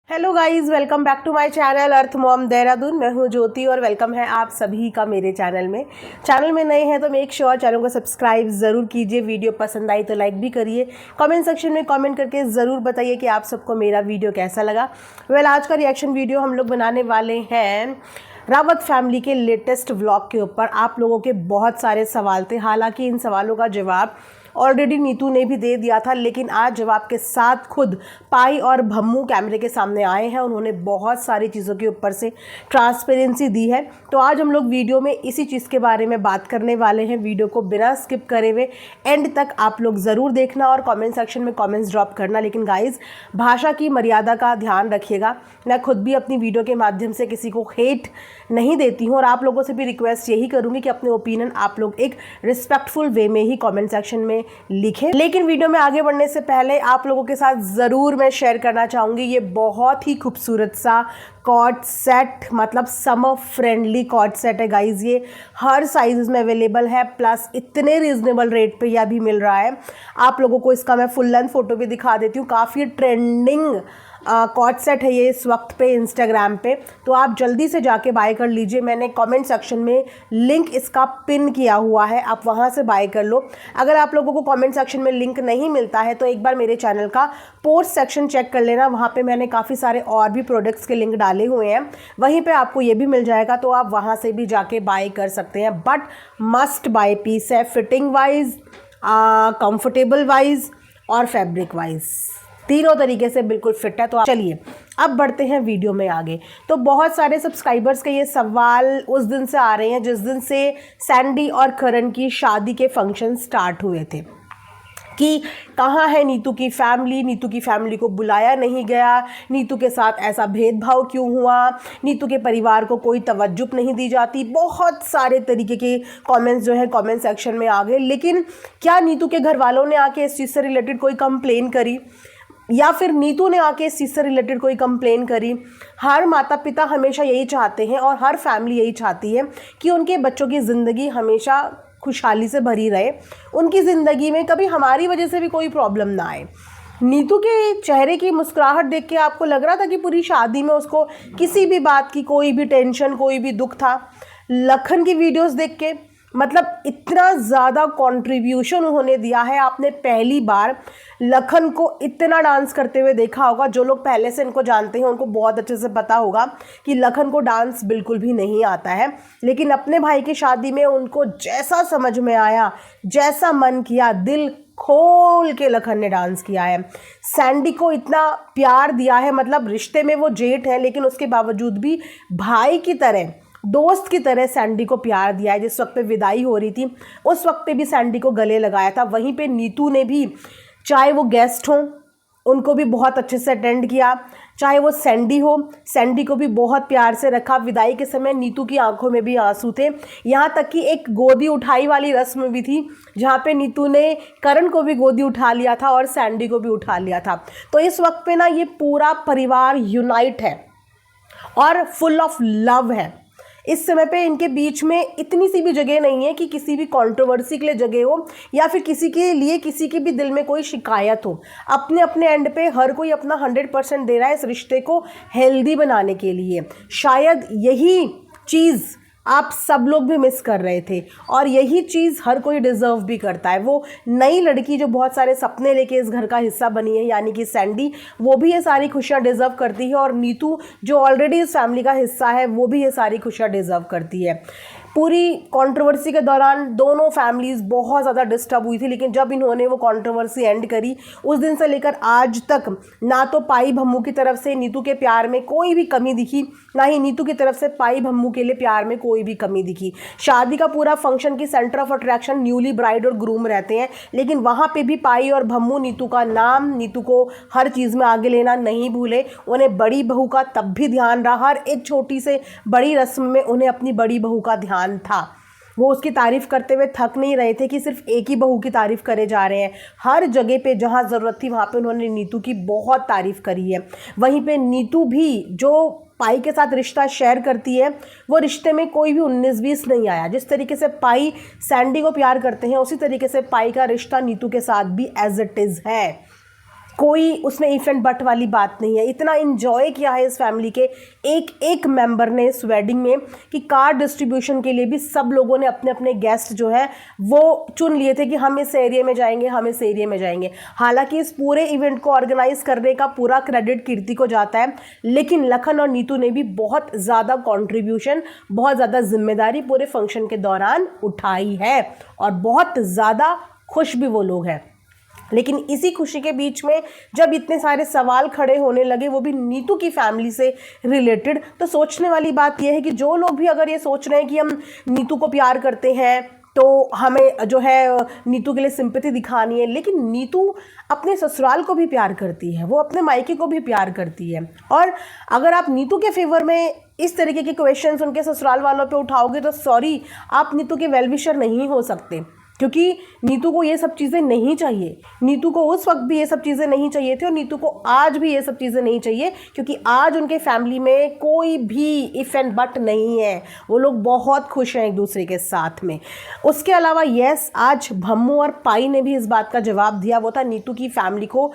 Hello guys, welcome back to my channel Earth Mom Dehradun. मैं हूं ज्योति और वेलकम है आप सभी का मेरे चैनल में नए हैं तो मेक श्योर चैनल को सब्सक्राइब ज़रूर कीजिए। वीडियो पसंद आई तो लाइक भी करिए। कमेंट सेक्शन में कमेंट करके ज़रूर बताइए कि आप सबको मेरा वीडियो कैसा लगा। आज का रिएक्शन वीडियो हम लोग बनाने वाले हैं रावत फैमिली के लेटेस्ट व्लॉग के ऊपर। आप लोगों के बहुत सारे सवाल थे, हालांकि इन सवालों का जवाब ऑलरेडी नीतू ने भी दे दिया था, लेकिन आज जवाब के साथ खुद पाई और भम्मू कैमरे के सामने आए हैं। उन्होंने बहुत सारी चीज़ों के ऊपर से ट्रांसपेरेंसी दी है। तो आज हम लोग वीडियो में इसी चीज़ के बारे में बात करने वाले हैं। वीडियो को बिना स्किप करे हुए एंड तक आप लोग ज़रूर देखना और कमेंट सेक्शन में कमेंट्स ड्रॉप करना। लेकिन गाइज, भाषा की मर्यादा का ध्यान रखिएगा। मैं खुद भी अपनी वीडियो के माध्यम से किसी को हेट नहीं देती हूँ और आप लोगों से भी रिक्वेस्ट यही करूँगी कि अपने ओपिनियन आप लोग एक रिस्पेक्टफुल वे में ही कमेंट सेक्शन में लिखें। लेकिन वीडियो में आगे बढ़ने से पहले आप लोगों के साथ ज़रूर मैं शेयर करना चाहूँगी ये बहुत ही खूबसूरत सा कॉट सेट, मतलब समर फ्रेंडली कॉट सेट है गाइज। ये हर साइज में अवेलेबल है, प्लस इतने रीजनेबल रेट पे यह भी मिल रहा है। आप लोगों को इसका मैं फुल लेंथ फोटो भी दिखा देती हूँ। काफ़ी ट्रेंडिंग कॉट सेट है ये इस वक्त पे इंस्टाग्राम पे, तो आप जल्दी से जाके बाय कर लीजिए। मैंने कमेंट सेक्शन में लिंक इसका पिन किया हुआ है, आप वहाँ से बाय कर लो। अगर आप लोगों को कमेंट सेक्शन में लिंक नहीं मिलता है तो एक बार मेरे चैनल का पोस्ट सेक्शन चेक कर लेना, वहाँ पे मैंने काफ़ी सारे और भी प्रोडक्ट्स के लिंक डाले हुए हैं, वहीं पे आपको ये भी मिल जाएगा, तो आप वहाँ से भी जाके बाय कर सकते हैं। बट मस्ट बाय पीस है, फिटिंग वाइज, कंफर्टेबल वाइज और फैब्रिक वाइज, तीनों तरीके से बिल्कुल फिट है। तो चलिए अब बढ़ते हैं वीडियो में आगे। तो बहुत सारे सब्सक्राइबर्स के ये सवाल उस दिन से आ रहे हैं जिस दिन से सैंडी और करण की शादी के फंक्शन स्टार्ट हुए थे कि कहाँ है नीतू की फैमिली को बुलाया नहीं गया, नीतू के साथ ऐसा भेदभाव क्यों हुआ, नीतू के परिवार को कोई तवज्जो नहीं दी जाती। बहुत सारे तरीके के कमेंट्स जो है कमेंट सेक्शन में आ गए। लेकिन क्या नीतू के घर वालों ने आके इस चीज़ से रिलेटेड कोई कंप्लेन करी या फिर नीतू ने आके इस चीज़ से रिलेटेड कोई कंप्लेन करी? हर माता पिता हमेशा यही चाहते हैं और हर फैमिली यही चाहती है कि उनके बच्चों की ज़िंदगी हमेशा खुशहाली से भरी रहे, उनकी ज़िंदगी में कभी हमारी वजह से भी कोई प्रॉब्लम ना आए। नीतू के चेहरे की मुस्कुराहट देख के आपको लग रहा था कि पूरी शादी में उसको किसी भी बात की कोई भी टेंशन, कोई भी दुख था? लखन की वीडियोस देख के, मतलब इतना ज़्यादा कंट्रीब्यूशन उन्होंने दिया है। आपने पहली बार लखन को इतना डांस करते हुए देखा होगा। जो लोग पहले से इनको जानते हैं उनको बहुत अच्छे से पता होगा कि लखन को डांस बिल्कुल भी नहीं आता है, लेकिन अपने भाई की शादी में उनको जैसा समझ में आया, जैसा मन किया, दिल खोल के लखन ने डांस किया है। सैंडी को इतना प्यार दिया है, मतलब रिश्ते में वो जेठ है लेकिन उसके बावजूद भी भाई की तरह, दोस्त की तरह सैंडी को प्यार दिया है। जिस वक्त पे विदाई हो रही थी उस वक्त पे भी सैंडी को गले लगाया था। वहीं पे नीतू ने भी, चाहे वो गेस्ट हों उनको भी बहुत अच्छे से अटेंड किया, चाहे वो सैंडी हो, सैंडी को भी बहुत प्यार से रखा। विदाई के समय नीतू की आंखों में भी आंसू थे, यहाँ तक कि एक गोदी उठाई वाली रस्म भी थी जहाँ पे नीतू ने करण को भी गोदी उठा लिया था और सैंडी को भी उठा लिया था। तो इस वक्त पे ना ये पूरा परिवार यूनाइट है और फुल ऑफ लव है। इस समय पे इनके बीच में इतनी सी भी जगह नहीं है कि किसी भी कंट्रोवर्सी के लिए जगह हो या फिर किसी के लिए किसी के भी दिल में कोई शिकायत हो। अपने अपने एंड पे हर कोई अपना 100% दे रहा है इस रिश्ते को हेल्दी बनाने के लिए। शायद यही चीज़ आप सब लोग भी मिस कर रहे थे और यही चीज़ हर कोई डिज़र्व भी करता है। वो नई लड़की जो बहुत सारे सपने लेके इस घर का हिस्सा बनी है, यानी कि सैंडी, वो भी ये सारी खुशियाँ डिज़र्व करती है और नीतू जो ऑलरेडी इस फैमिली का हिस्सा है वो भी ये सारी खुशियाँ डिज़र्व करती है। पूरी कंट्रोवर्सी के दौरान दोनों फैमिलीज़ बहुत ज़्यादा डिस्टर्ब हुई थी, लेकिन जब इन्होंने वो कंट्रोवर्सी एंड करी उस दिन से लेकर आज तक ना तो पाई भम्मू की तरफ से नीतू के प्यार में कोई भी कमी दिखी, ना ही नीतू की तरफ से पाई भम्मू के लिए प्यार में कोई भी कमी दिखी। शादी का पूरा फंक्शन की centre of attraction newly bride और ग्रूम रहते हैं, लेकिन वहाँ पे भी पाई और भम्मू नीतू का नाम, नीतू को हर चीज़ में आगे लेना नहीं भूले। उन्हें बड़ी बहू का तब भी ध्यान रहा, हर एक छोटी से बड़ी रस्म में उन्हें अपनी बड़ी बहू का ध्यान था। वो उसकी तारीफ करते हुए थक नहीं रहे थे कि सिर्फ एक ही बहू की तारीफ करे जा रहे हैं। हर जगह पे जहाँ ज़रूरत थी वहाँ पे उन्होंने नीतू की बहुत तारीफ करी है। वहीं पे नीतू भी जो पाई के साथ रिश्ता शेयर करती है, वो रिश्ते में कोई भी 19-20 नहीं आया। जिस तरीके से पाई सैंडी को प्यार करते हैं उसी तरीके से पाई का रिश्ता नीतू के साथ भी एज इट इज़ है। कोई उसमें इफ एंड बट वाली बात नहीं है। इतना इन्जॉय किया है इस फैमिली के एक एक मेंबर ने इस वेडिंग में कि कार्ड डिस्ट्रीब्यूशन के लिए भी सब लोगों ने अपने अपने गेस्ट जो है वो चुन लिए थे कि हम इस एरिया में जाएंगे, हम इस एरिया में जाएंगे। हालांकि इस पूरे इवेंट को ऑर्गेनाइज करने का पूरा क्रेडिट कीर्ति को जाता है, लेकिन लखन और नीतू ने भी बहुत ज़्यादा कॉन्ट्रीब्यूशन, बहुत ज़्यादा जिम्मेदारी पूरे फंक्शन के दौरान उठाई है और बहुत ज़्यादा खुश भी वो लोग हैं। लेकिन इसी खुशी के बीच में जब इतने सारे सवाल खड़े होने लगे, वो भी नीतू की फैमिली से रिलेटेड, तो सोचने वाली बात यह है कि जो लोग भी अगर ये सोच रहे हैं कि हम नीतू को प्यार करते हैं तो हमें जो है नीतू के लिए सिंपैथी दिखानी है, लेकिन नीतू अपने ससुराल को भी प्यार करती है, वो अपने मायके को भी प्यार करती है। और अगर आप नीतू के फेवर में इस तरीके के क्वेश्चंस उनके ससुराल वालों पे उठाओगे तो सॉरी, आप नीतू के वेलविशर नहीं हो सकते, क्योंकि नीतू को ये सब चीज़ें नहीं चाहिए। नीतू को उस वक्त भी ये सब चीज़ें नहीं चाहिए थी और नीतू को आज भी ये सब चीज़ें नहीं चाहिए, क्योंकि आज उनके फैमिली में कोई भी इफ एंड बट नहीं है। वो लोग बहुत खुश हैं एक दूसरे के साथ में। उसके अलावा यस, आज भम्मू और पाई ने भी इस बात का जवाब दिया, वो था नीतू की फैमिली को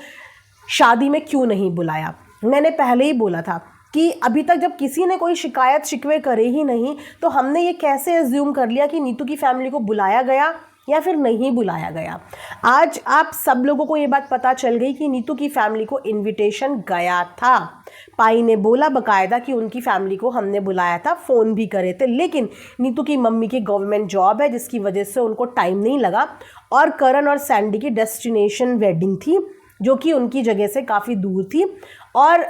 शादी में क्यों नहीं बुलाया। मैंने पहले ही बोला था कि अभी तक जब किसी ने कोई शिकायत शिकवे करे ही नहीं, तो हमने ये कैसे एज्यूम कर लिया कि नीतू की फैमिली को बुलाया गया या फिर नहीं बुलाया गया। आज आप सब लोगों को ये बात पता चल गई कि नीतू की फैमिली को इनविटेशन गया था। पाई ने बोला बकायदा कि उनकी फैमिली को हमने बुलाया था, फ़ोन भी करे थे, लेकिन नीतू की मम्मी की गवर्नमेंट जॉब है जिसकी वजह से उनको टाइम नहीं लगा और करण और सैंडी की डेस्टिनेशन वेडिंग थी जो कि उनकी जगह से काफ़ी दूर थी और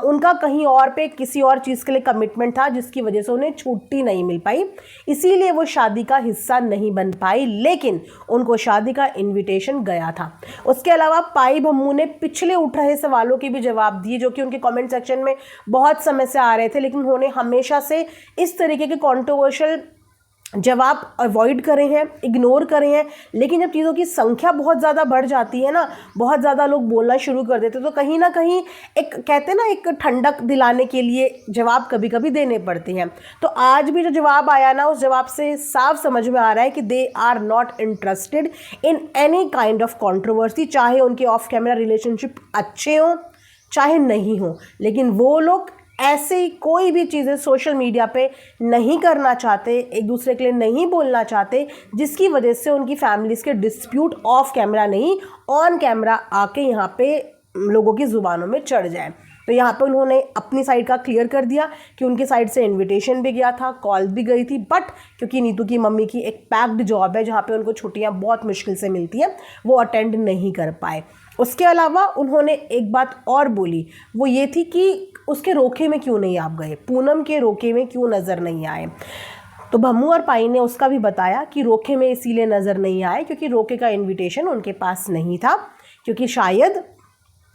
उनका कहीं और पे किसी और चीज़ के लिए कमिटमेंट था जिसकी वजह से उन्हें छुट्टी नहीं मिल पाई, इसीलिए वो शादी का हिस्सा नहीं बन पाई, लेकिन उनको शादी का इनविटेशन गया था। उसके अलावा पाई भम्मू ने पिछले उठ रहे सवालों के भी जवाब दिए जो कि उनके कमेंट सेक्शन में बहुत समय से आ रहे थे, लेकिन उन्होंने हमेशा से इस तरीके के कॉन्ट्रोवर्शियल जवाब अवॉइड करे हैं, इग्नोर करे हैं। लेकिन जब चीज़ों की संख्या बहुत ज़्यादा बढ़ जाती है ना, बहुत ज़्यादा लोग बोलना शुरू कर देते, तो कहीं ना कहीं एक कहते हैं ना, एक ठंडक दिलाने के लिए जवाब कभी कभी देने पड़ते हैं। तो आज भी जो जवाब आया ना, उस जवाब से साफ समझ में आ रहा है कि they are not interested in any kind of controversy, चाहे उनके ऑफ कैमरा रिलेशनशिप अच्छे हों चाहे नहीं हों, लेकिन वो लोग ऐसे कोई भी चीज़ें सोशल मीडिया पे नहीं करना चाहते, एक दूसरे के लिए नहीं बोलना चाहते, जिसकी वजह से उनकी फैमिलीज़ के डिस्प्यूट ऑफ कैमरा नहीं ऑन कैमरा आके यहाँ पे लोगों की ज़ुबानों में चढ़ जाए। तो यहाँ पे उन्होंने अपनी साइड का क्लियर कर दिया कि उनकी साइड से इनविटेशन भी गया था, कॉल भी गई थी, बट क्योंकि नीतू की मम्मी की एक पैक्ड जॉब है जहाँ पे उनको छुट्टियाँ बहुत मुश्किल से मिलती हैं, वो अटेंड नहीं कर पाए। उसके अलावा उन्होंने एक बात और बोली, वो ये थी कि उसके रोके में क्यों नहीं आप गए, पूनम के रोके में क्यों नज़र नहीं आए। तो भम्मू और पाई ने उसका भी बताया कि रोके में इसीलिए नज़र नहीं आए क्योंकि रोके का इनविटेशन उनके पास नहीं था, क्योंकि शायद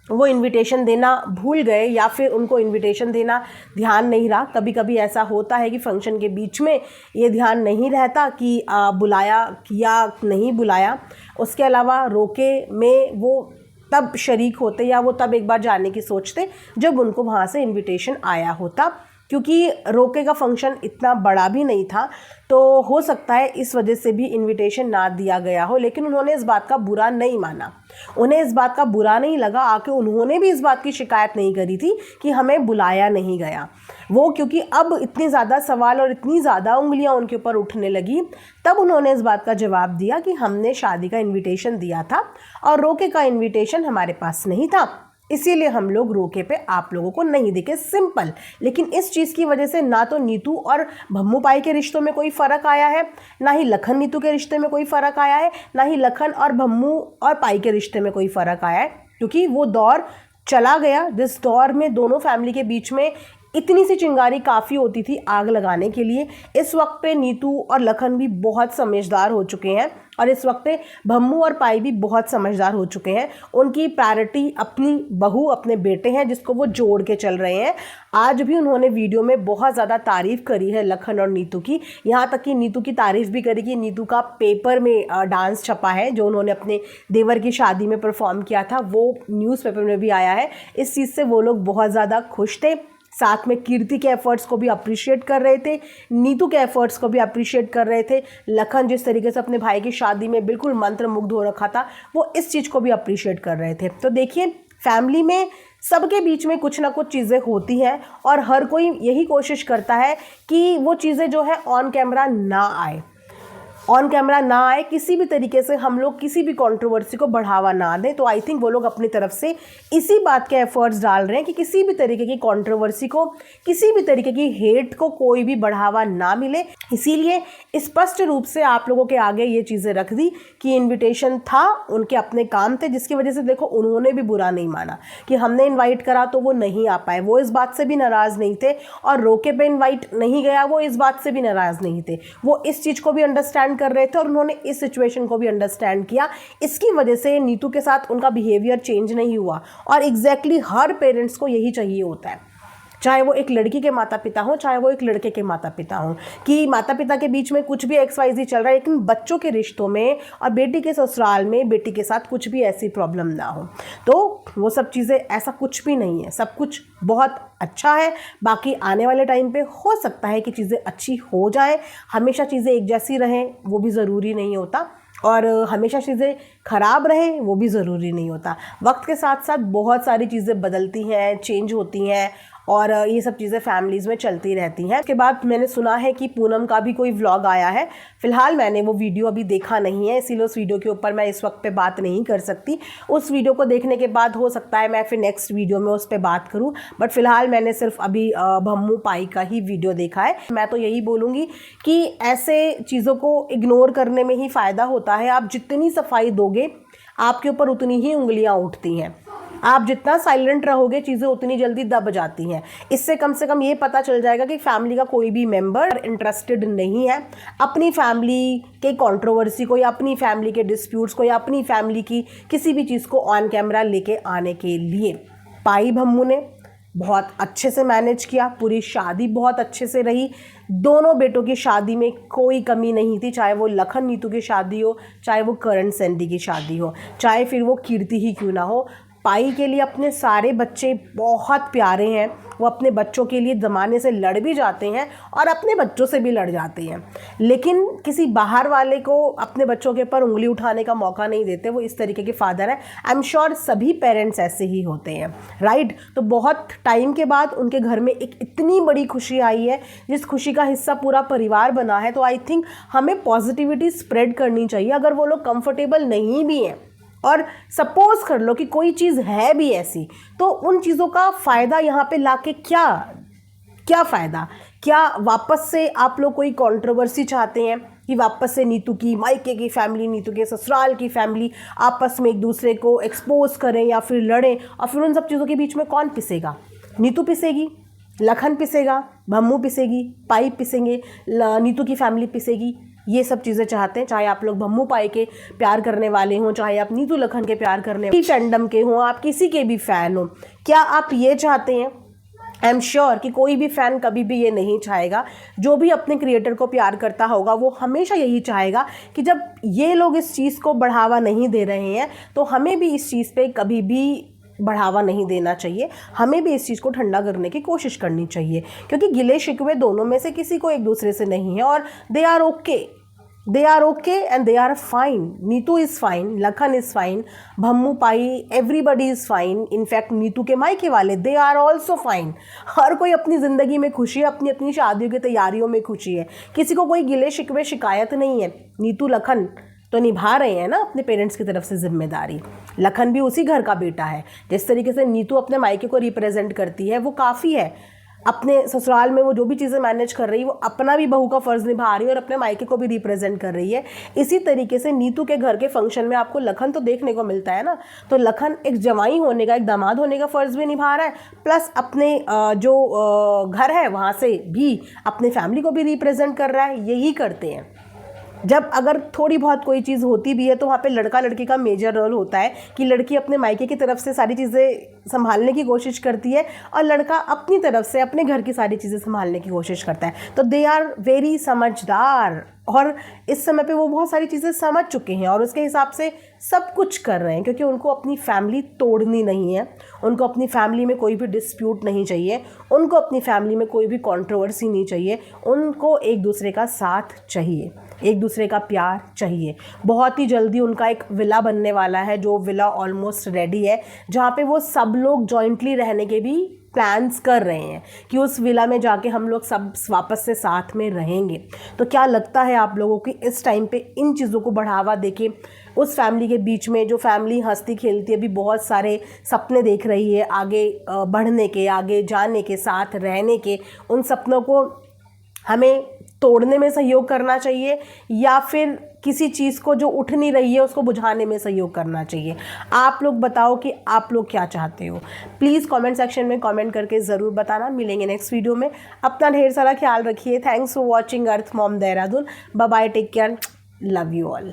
वो इनविटेशन देना भूल गए या फिर उनको इनविटेशन देना ध्यान नहीं रहा। कभी कभी ऐसा होता है कि फंक्शन के बीच में ये ध्यान नहीं रहता कि बुलाया या नहीं बुलाया। उसके अलावा रोके में वो तब शरीक होते या वो तब एक बार जाने की सोचते जब उनको वहाँ से इनविटेशन आया होता, क्योंकि रोके का फंक्शन इतना बड़ा भी नहीं था, तो हो सकता है इस वजह से भी इनविटेशन ना दिया गया हो। लेकिन उन्होंने इस बात का बुरा नहीं माना, उन्हें इस बात का बुरा नहीं लगा, आके उन्होंने भी इस बात की शिकायत नहीं करी थी कि हमें बुलाया नहीं गया। वो क्योंकि अब इतने ज़्यादा सवाल और इतनी ज़्यादा उंगलियां उनके ऊपर उठने लगी, तब उन्होंने इस बात का जवाब दिया कि हमने शादी का इन्विटेशन दिया था और रोके का इन्विटेशन हमारे पास नहीं था, इसीलिए हम लोग रोके पे आप लोगों को नहीं दिखे, सिंपल। लेकिन इस चीज़ की वजह से ना तो नीतू और भम्मू पाई के रिश्तों में कोई फ़र्क आया है, ना ही लखन नीतू के रिश्ते में कोई फ़र्क आया है, ना ही लखन और भम्मू और पाई के रिश्ते में कोई फ़र्क आया है, क्योंकि वो दौर चला गया जिस दौर में दोनों फैमिली के बीच में इतनी सी चिंगारी काफ़ी होती थी आग लगाने के लिए। इस वक्त पे नीतू और लखन भी बहुत समझदार हो चुके हैं और इस वक्त पे भम्मू और पाई भी बहुत समझदार हो चुके हैं। उनकी प्रायोरिटी अपनी बहू, अपने बेटे हैं जिसको वो जोड़ के चल रहे हैं। आज भी उन्होंने वीडियो में बहुत ज़्यादा तारीफ़ करी है लखन और नीतू की, यहाँ तक कि नीतू की तारीफ़ भी करी कि नीतू का पेपर में डांस छपा है जो उन्होंने अपने देवर की शादी में परफॉर्म किया था, वो न्यूज़पेपर में भी आया है। इस चीज़ से वो लोग बहुत ज़्यादा खुश थे। साथ में कीर्ति के एफर्ट्स को भी अप्रिशिएट कर रहे थे, नीतू के एफर्ट्स को भी अप्रिशिएट कर रहे थे। लखन जिस तरीके से अपने भाई की शादी में बिल्कुल मंत्रमुग्ध हो रखा था, वो इस चीज़ को भी अप्रिशिएट कर रहे थे। तो देखिए, फैमिली में सबके बीच में कुछ ना कुछ चीज़ें होती हैं और हर कोई यही कोशिश करता है कि वो चीज़ें जो है ऑन कैमरा ना आए, ऑन कैमरा ना आए, किसी भी तरीके से हम लोग किसी भी कंट्रोवर्सी को बढ़ावा ना दें। तो आई थिंक वो लोग अपनी तरफ से इसी बात के एफर्ट्स डाल रहे हैं कि किसी भी तरीके की कंट्रोवर्सी को, किसी भी तरीके की हेट को कोई भी बढ़ावा ना मिले। इसीलिए स्पष्ट रूप से आप लोगों के आगे ये चीज़ें रख दी कि इन्विटेशन था, उनके अपने काम थे, जिसकी वजह से देखो उन्होंने भी बुरा नहीं माना कि हमने इन्वाइट करा तो वो नहीं आ पाए। वो इस बात से भी नाराज़ नहीं थे और रोके पे इन्वाइट नहीं गया, वो इस बात से भी नाराज़ नहीं थे। वो इस चीज़ को भी अंडरस्टैंड कर रहे थे और उन्होंने इस सिचुएशन को भी अंडरस्टैंड किया। इसकी वजह से नीतू के साथ उनका बिहेवियर चेंज नहीं हुआ और एग्जैक्टली हर पेरेंट्स को यही चाहिए होता है, चाहे वो एक लड़की के माता पिता हों, चाहे वो एक लड़के के माता पिता हों, कि माता पिता के बीच में कुछ भी XYZ चल रहा है, लेकिन बच्चों के रिश्तों में और बेटी के ससुराल में बेटी के साथ कुछ भी ऐसी प्रॉब्लम ना हो। तो वो सब चीज़ें, ऐसा कुछ भी नहीं है, सब कुछ बहुत अच्छा है। बाकी आने वाले टाइम पे हो सकता है कि चीज़ें अच्छी हो जाए। हमेशा चीज़ें एक जैसी रहें वो भी ज़रूरी नहीं होता और हमेशा चीज़ें ख़राब रहें वो भी ज़रूरी नहीं होता। वक्त के साथ साथ बहुत सारी चीज़ें बदलती हैं, चेंज होती हैं और ये सब चीज़ें फैमिलीज़ में चलती रहती हैं। उसके बाद मैंने सुना है कि पूनम का भी कोई व्लॉग आया है। फ़िलहाल मैंने वो वीडियो अभी देखा नहीं है, इसीलिए उस वीडियो के ऊपर मैं इस वक्त पे बात नहीं कर सकती। उस वीडियो को देखने के बाद हो सकता है मैं फिर नेक्स्ट वीडियो में उस पर बात करूँ, बट फ़िलहाल मैंने सिर्फ अभी भम्मू पाई का ही वीडियो देखा है। मैं तो यही बोलूँगी कि ऐसे चीज़ों को इग्नोर करने में ही फ़ायदा होता है। आप जितनी सफाई दोगे आपके ऊपर उतनी ही उंगलियाँ उठती हैं। आप जितना साइलेंट रहोगे चीज़ें उतनी जल्दी दब जाती हैं। इससे कम से कम ये पता चल जाएगा कि फैमिली का कोई भी मेंबर इंटरेस्टेड नहीं है अपनी फैमिली के कंट्रोवर्सी को या अपनी फैमिली के डिस्प्यूट्स को या अपनी फैमिली की किसी भी चीज़ को ऑन कैमरा लेके आने के लिए। पाई भम्मू ने बहुत अच्छे से मैनेज किया, पूरी शादी बहुत अच्छे से रही। दोनों बेटों की शादी में कोई कमी नहीं थी, चाहे वो लखन नीतू की शादी हो, चाहे वो करण सैंडी की शादी हो, चाहे फिर वो कीर्ति ही क्यों ना हो। पाई के लिए अपने सारे बच्चे बहुत प्यारे हैं। वो अपने बच्चों के लिए ज़माने से लड़ भी जाते हैं और अपने बच्चों से भी लड़ जाते हैं, लेकिन किसी बाहर वाले को अपने बच्चों के ऊपर उंगली उठाने का मौका नहीं देते। वो इस तरीके के फादर हैं। आई एम श्योर सभी पेरेंट्स ऐसे ही होते हैं, राइट। तो बहुत टाइम के बाद उनके घर में एक इतनी बड़ी खुशी आई है, जिस खुशी का हिस्सा पूरा परिवार बना है। तो आई थिंक हमें पॉजिटिविटी स्प्रेड करनी चाहिए। अगर वो लोग कंफर्टेबल नहीं भी हैं और सपोज कर लो कि कोई चीज़ है भी ऐसी, तो उन चीज़ों का फ़ायदा यहाँ पे लाके क्या फ़ायदा? क्या वापस से आप लोग कोई कंट्रोवर्सी चाहते हैं कि वापस से नीतू की मायके की फैमिली, नीतू के ससुराल की फैमिली आपस में एक दूसरे को एक्सपोज करें या फिर लड़ें? और फिर उन सब चीज़ों के बीच में कौन पिसेगा? नीतू पिसेगी, लखन पिसेगा, भम्मू पिसेगी, पाई पिसेंगे, नीतू की फैमिली पिसेगी। ये सब चीज़ें चाहते हैं। चाहे आप लोग भम्मू पाई के प्यार करने वाले हों, चाहे आप नीतू लखन के प्यार करने वाले फैंडम के हों, आप किसी के भी फ़ैन हो, क्या आप ये चाहते हैं? आई एम श्योर कि कोई भी फ़ैन कभी भी ये नहीं चाहेगा। जो भी अपने क्रिएटर को प्यार करता होगा वो हमेशा यही चाहेगा कि जब ये लोग इस चीज़ को बढ़ावा नहीं दे रहे हैं तो हमें भी इस चीज़ पे कभी भी बढ़ावा नहीं देना चाहिए। हमें भी इस चीज़ को ठंडा करने की कोशिश करनी चाहिए, क्योंकि गिले शिकवे दोनों में से किसी को एक दूसरे से नहीं है और they are okay and they are fine. Neetu is fine, Lakhan is fine, Bhammu पाई, everybody is fine. In fact Neetu के मायके वाले दे आर ऑल्सो फाइन। हर कोई अपनी ज़िंदगी में खुशी है, अपनी अपनी शादियों की तैयारियों में खुशी है, किसी को कोई गिले शिकवे शिकायत नहीं है। नीतू लखन तो निभा रहे हैं ना अपने पेरेंट्स की तरफ से जिम्मेदारी। लखन भी उसी घर का बेटा है। जिस तरीके से नीतू अपने मायके को रिप्रेजेंट करती है वो काफ़ी है। अपने ससुराल में वो जो भी चीज़ें मैनेज कर रही है वो अपना भी बहू का फ़र्ज़ निभा रही है और अपने मायके को भी रिप्रेजेंट कर रही है। इसी तरीके से नीतू के घर के फंक्शन में आपको लखन तो देखने को मिलता है ना। तो लखन एक जवाई होने का, एक दामाद होने का फ़र्ज़ भी निभा रहा है, प्लस अपने जो घर है वहाँ से भी अपने फैमिली को भी रिप्रेजेंट कर रहा है। यही करते हैं। जब अगर थोड़ी बहुत कोई चीज़ होती भी है तो वहाँ पे लड़का लड़की का मेजर रोल होता है कि लड़की अपने मायके की तरफ से सारी चीज़ें संभालने की कोशिश करती है और लड़का अपनी तरफ से अपने घर की सारी चीज़ें संभालने की कोशिश करता है। तो दे आर वेरी समझदार और इस समय पे वो बहुत सारी चीज़ें समझ चुके हैं और उसके हिसाब से सब कुछ कर रहे हैं, क्योंकि उनको अपनी फैमिली तोड़नी नहीं है। उनको अपनी फैमिली में कोई भी डिस्प्यूट नहीं चाहिए, उनको अपनी फैमिली में कोई भी कंट्रोवर्सी नहीं चाहिए, उनको एक दूसरे का साथ चाहिए। एक दूसरे का प्यार चाहिए। बहुत ही जल्दी उनका एक विला बनने वाला है, जो विला ऑलमोस्ट रेडी है, जहाँ पे वो सब लोग जॉइंटली रहने के भी प्लान्स कर रहे हैं कि उस विला में जाके हम लोग सब वापस से साथ में रहेंगे। तो क्या लगता है आप लोगों की इस टाइम पे इन चीज़ों को बढ़ावा देके उस फैमिली के बीच में, जो फैमिली हंसती खेलती है, अभी बहुत सारे सपने देख रही है आगे बढ़ने के, आगे जाने के, साथ रहने के, उन सपनों को हमें तोड़ने में सहयोग करना चाहिए या फिर किसी चीज़ को जो उठ नहीं रही है उसको बुझाने में सहयोग करना चाहिए? आप लोग बताओ कि आप लोग क्या चाहते हो। प्लीज़ कमेंट सेक्शन में कमेंट करके ज़रूर बताना। मिलेंगे नेक्स्ट वीडियो में। अपना ढेर सारा ख्याल रखिए। Thanks for watching Earth Mom Dehradun. Bye bye, take care, love you all.